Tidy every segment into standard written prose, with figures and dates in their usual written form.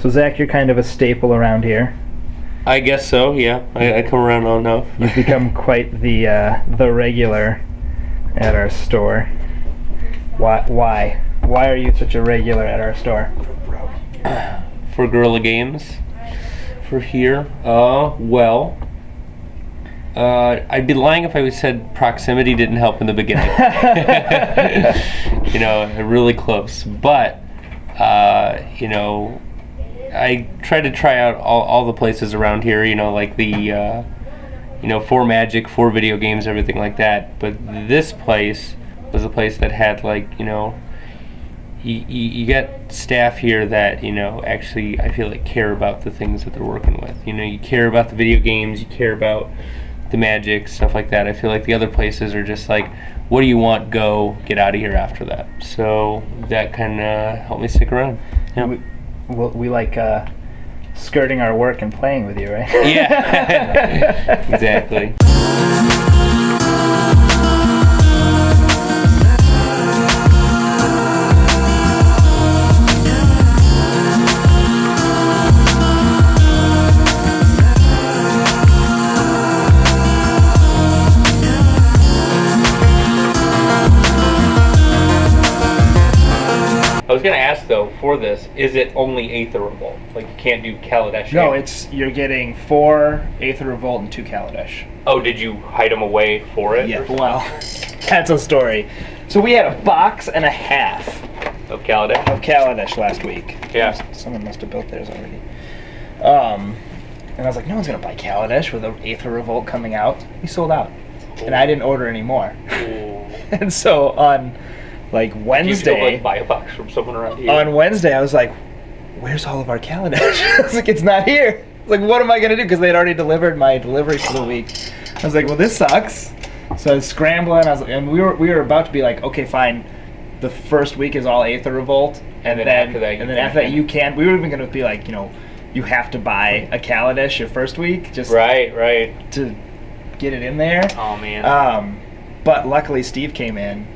So Zach, you're kind of a staple around here. I guess so, yeah. I come around enough. You've become quite the regular at our store. Why? Why are you such a regular at our store? For Gorilla Games. For here. Well, I'd be lying if I said proximity didn't help in the beginning. Really close. But, I try to try out all the places around here, like the, for Magic, for video games, everything like that. But this place was a place that had, you get staff here that, actually, I feel like care about the things that they're working with. You care about the video games, you care about the Magic, stuff like that. I feel like the other places are just like, what do you want? Go, get out of here after that. So that kind of helped me stick around. Yeah. We like skirting our work and playing with you, right? Yeah, exactly. I was going to ask, though, for this, is it only Aether Revolt? Like, you can't do Kaladesh? No, you're getting 4 Aether Revolt and 2 Kaladesh. Oh, did you hide them away for it? Yeah, well, that's a story. So we had a box and a half of Kaladesh last week. Yeah. Someone must have built theirs already. And I was like, no one's going to buy Kaladesh with the Aether Revolt coming out. We sold out. And I didn't order any more. And so on... Wednesday. You buy a box from someone around here? On Wednesday, I was like, where's all of our Kaladesh? I was like, it's not here. I was like, what am I going to do? Because they had already delivered my delivery for the week. I was like, well, this sucks. So I was scrambling. And we were about to be like, okay, fine. The first week is all Aether Revolt. And then after that, you can. We were even going to be like, you have to buy a Kaladesh your first week. Just right. To get it in there. Oh, man. But luckily, Steve came in.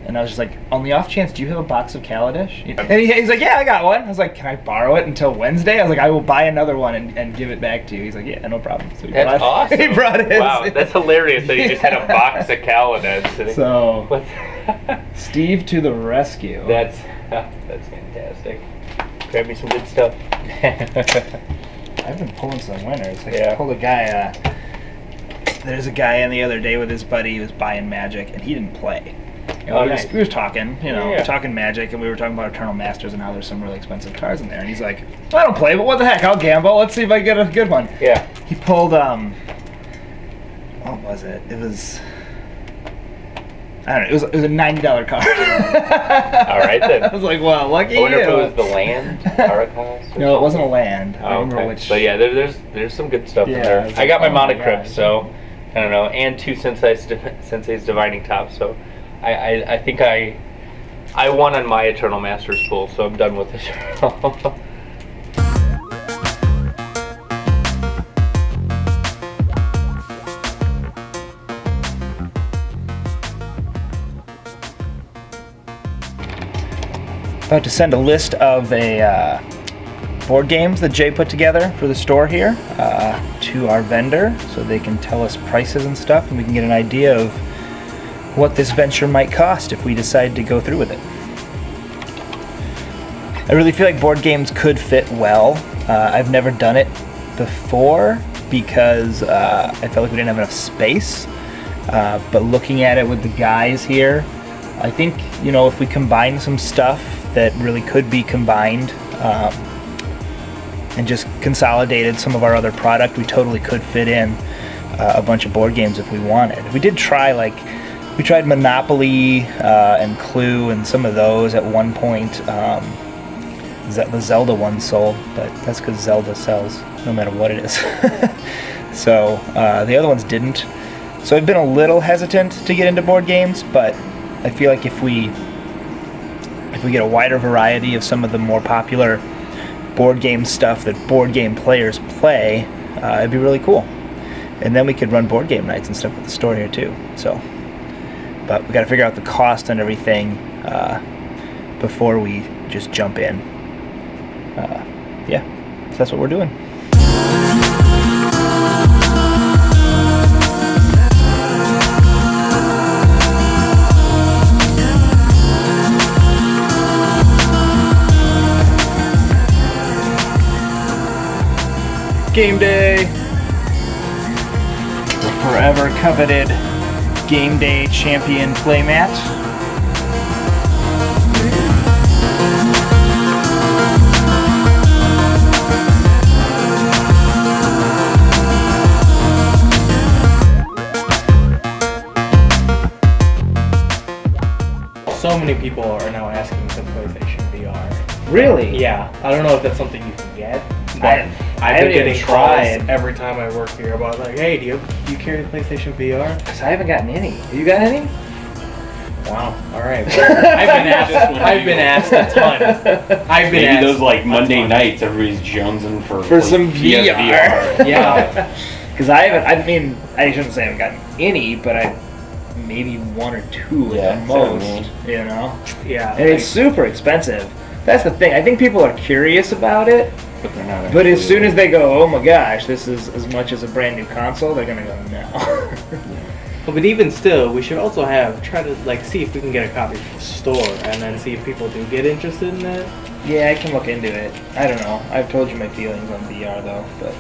And I was just like, on the off chance, do you have a box of Kaladesh? And he's like, yeah, I got one. I was like, can I borrow it until Wednesday? I was like, I will buy another one and give it back to you. He's like, yeah, no problem. So that's awesome. He brought it. Wow, that's hilarious that he just had a box of Kaladesh. So, Steve to the rescue. That's fantastic. Grab me some good stuff. I've been pulling some winners. I pulled a guy. There's a guy in the other day with his buddy who was buying Magic, and he didn't play. We were talking, talking Magic, and we were talking about Eternal Masters and how there's some really expensive cards in there. And he's like, I don't play, but what the heck, I'll gamble. Let's see if I get a good one. Yeah. He pulled, what was it? It was, I don't know, it was a $90 card. All right, then. I was like, well, lucky you. I wonder if it was the land, Aracos? No, it wasn't a land. I don't remember which. But yeah, there's some good stuff in there. I got my Monocrypt, so, I don't know, and 2 Sensei's Divining Top, so. I think I won on my Eternal Masters pool, so I'm done with it. About to send a list of board games that Jay put together for the store here to our vendor, so they can tell us prices and stuff, and we can get an idea of what this venture might cost if we decide to go through with it. I really feel like board games could fit well. I've never done it before because I felt like we didn't have enough space. But looking at it with the guys here, I think, if we combine some stuff that really could be combined and just consolidated some of our other product, we totally could fit in a bunch of board games if we wanted. We did try we tried Monopoly and Clue and some of those at one point. The Zelda one sold, but that's because Zelda sells no matter what it is. So the other ones didn't. So I've been a little hesitant to get into board games, but I feel like if we get a wider variety of some of the more popular board game stuff that board game players play, it'd be really cool. And then we could run board game nights and stuff at the store here too. But we got to figure out the cost and everything before we just jump in. yeah, so that's what we're doing. Game day. The forever coveted game day champion playmat. So many people are now asking for PlayStation VR. Really? Yeah, I don't know if that's something you can get, but I I've haven't been getting even tried. calls every time I work here about like, hey, do you carry the PlayStation VR? Because I haven't gotten any. Have you got any? Wow. All right. I've been asked a ton. I've been Maybe asked those like a Monday ton. nights, everybody's jonesing for some VR. Yeah. Because I mean, I shouldn't say I haven't gotten any, but I maybe one or two at the most, you know? Yeah. And it's super expensive. That's the thing. I think people are curious about it, but they're not. but as soon as they go, oh my gosh, this is as much as a brand new console, they're gonna go, no. But even still, we should also try to like see if we can get a copy from the store, and then see if people do get interested in that. Yeah, I can look into it. I don't know. I've told you my feelings on VR though, but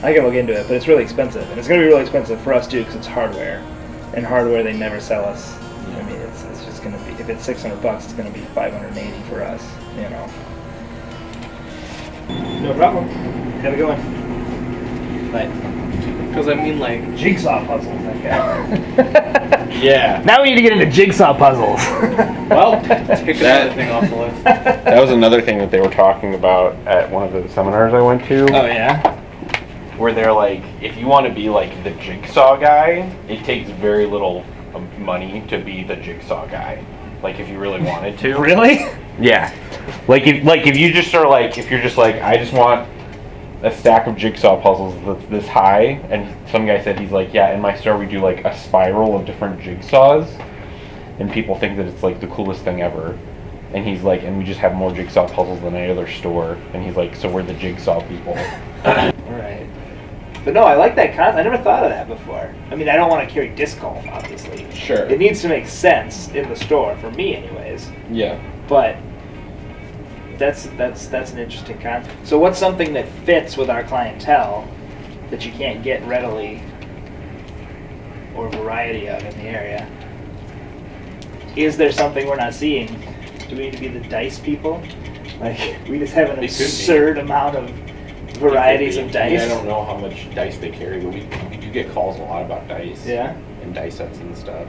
I can look into it. But it's really expensive, and it's gonna be really expensive for us too because it's hardware, and hardware they never sell us. I mean, it's just gonna be, if it's $600, it's gonna be $580 for us. You know. No problem. Have a good one. Bye. Because I mean, like, Jigsaw puzzles, that guy. Yeah. Now we need to get into jigsaw puzzles. well, take another thing off the list. That was another thing that they were talking about at one of the seminars I went to. Oh yeah. Where they're like, if you want to be like the jigsaw guy, it takes very little money to be the jigsaw guy. Like if you really wanted to. Really? Yeah. Like if you just are like, if you're just like, I just want a stack of jigsaw puzzles that's this high, and some guy said, he's like, yeah, in my store we do like a spiral of different jigsaws, and people think that it's like the coolest thing ever. And he's like, and we just have more jigsaw puzzles than any other store. And he's like, so we're the jigsaw people. Right. But no, I like that concept. I never thought of that before. I mean, I don't want to carry disc golf, obviously. Sure. It needs to make sense in the store, for me anyways. Yeah. But that's an interesting concept. So what's something that fits with our clientele that you can't get readily or variety of in the area? Is there something we're not seeing? Do we need to be the dice people? Like, we just have an absurd amount of varieties of dice? I don't know how much dice they carry, but we do get calls a lot about dice. Yeah. And dice sets and stuff.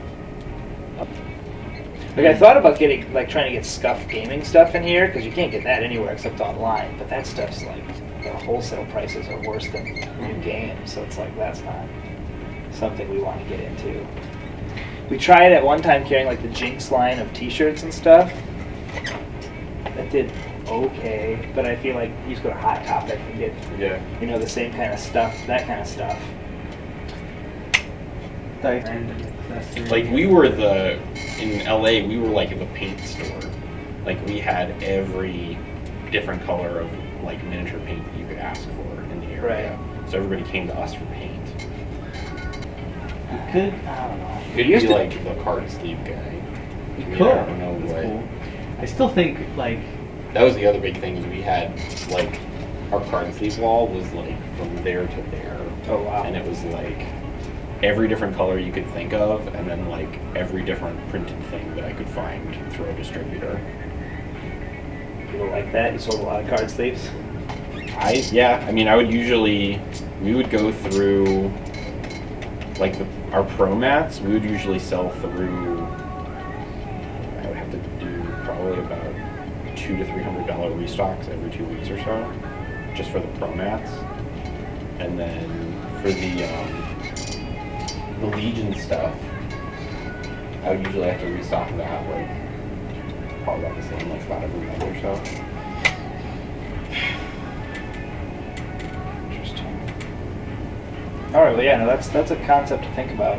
Like, I thought about getting, like, trying to get scuffed gaming stuff in here, because you can't get that anywhere except online. But that stuff's like, the wholesale prices are worse than new games, so it's like, that's not something we want to get into. We tried at one time carrying, like, the Jinx line of t-shirts and stuff. That did okay, but I feel like you just go to Hot Topic and get, you know, the same kind of stuff, that kind of stuff. Like we were in LA, we were like the paint store. Like we had every different color of like miniature paint that you could ask for in the area. Right. So everybody came to us for paint. You could, I don't know. You could be like the card sleeve guy. You could. I don't know what. Cool. I still think like that was the other big thing is we had like our card sleeve wall was like from there to there. Oh wow. And it was like every different color you could think of, and then like every different printed thing that I could find through a distributor. People like that? You sold a lot of card sleeves? I mean, we would go through like our pro mats, we would usually sell through, I would have to do probably about $200 to $300 restocks every 2 weeks or so, just for the pro mats. And then for the Legion stuff, I would usually have to restock that like probably about the same, like about every month or so. Interesting. All right, well, yeah, no, that's a concept to think about.